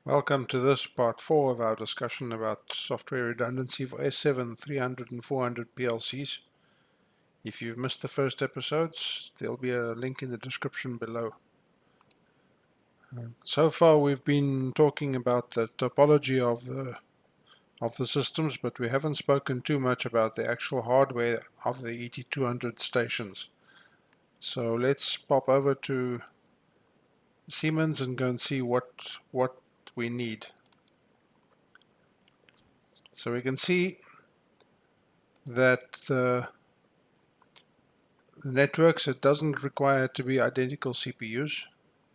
Welcome to this part 4 of our discussion about software redundancy for S7, 300 and 400 PLCs. If you've missed the first episodes, there'll be a link in the description below. So far we've been talking about the topology of the systems, but we haven't spoken too much about the actual hardware of the ET200 stations. So let's pop over to Siemens and go and see what we need. So we can see that the networks, it doesn't require to be identical CPUs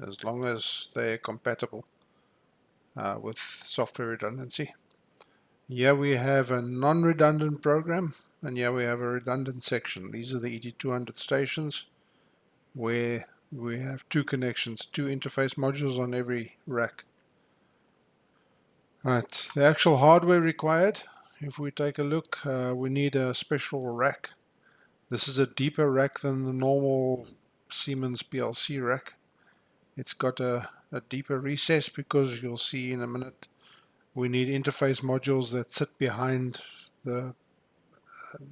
as long as they're compatible with software redundancy. Here we have a non-redundant program, and here we have a redundant section. These are the ET200 stations where we have two connections, two interface modules on every rack. Right, the actual hardware required, if we take a look, we need a special rack. This is a deeper rack than the normal Siemens PLC rack. It's got a deeper recess because you'll see in a minute we need interface modules that sit behind the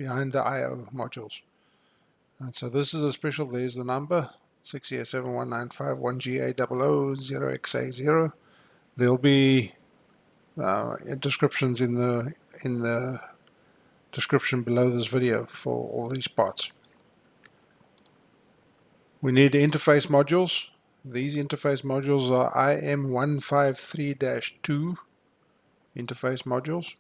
I/O modules. And so this is a special. There's the number 6E71951GA000-0XA0. There'll be descriptions in the description below this video for all these parts. We need interface modules. These interface modules are IM153-2 interface modules.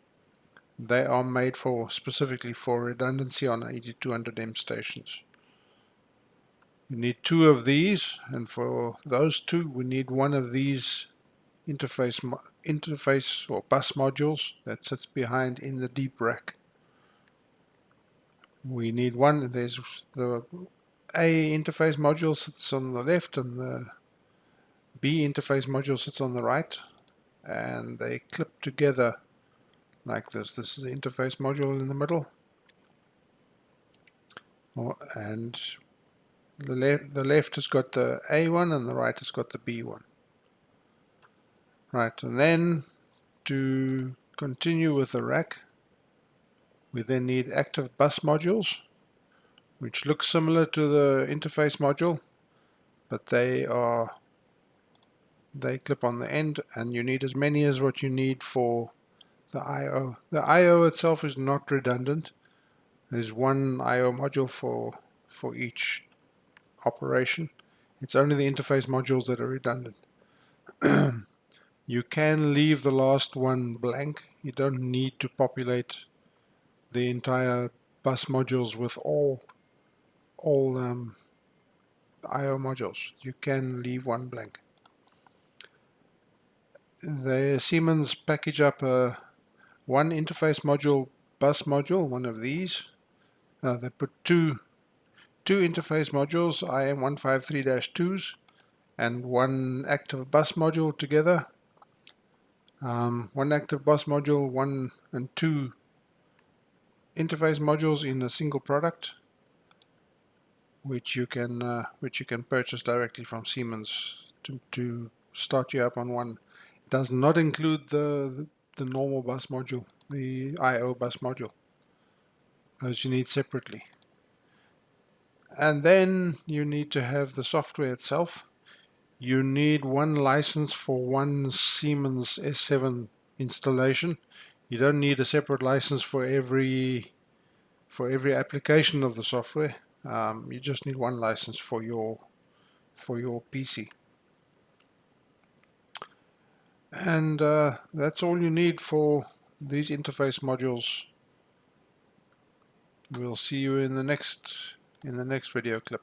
They are made specifically for redundancy on ET200M stations. We need two of these, and for those two we need one of these interface or bus modules that sits behind in the deep rack. We need one. There's the A interface module sits on the left and the B interface module sits on the right, and they clip together like this. This is the interface module in the middle, and the left has got the A one and the right has got the B one. Right, and then to continue with the rack, we then need active bus modules, which look similar to the interface module, but they clip on the end, and you need as many as what you need for the I/O. The I/O itself is not redundant. There's one I/O module for each operation. It's only the interface modules that are redundant. You can leave the last one blank. You don't need to populate the entire bus modules with all I/O modules. You can leave one blank. The Siemens package up one interface module bus module, one of these. They put two interface modules, IM153-2s, and one active bus module together. One active bus module, one and two interface modules in a single product, which you can purchase directly from Siemens to start you up on one. It does not include the normal bus module, the I/O bus module. Those you need separately. And then you need to have the software itself. You need one license for one Siemens S7 installation. You don't need a separate license for every application of the software. You just need one license for your PC. And that's all you need for these interface modules. We'll see you in the next video clip.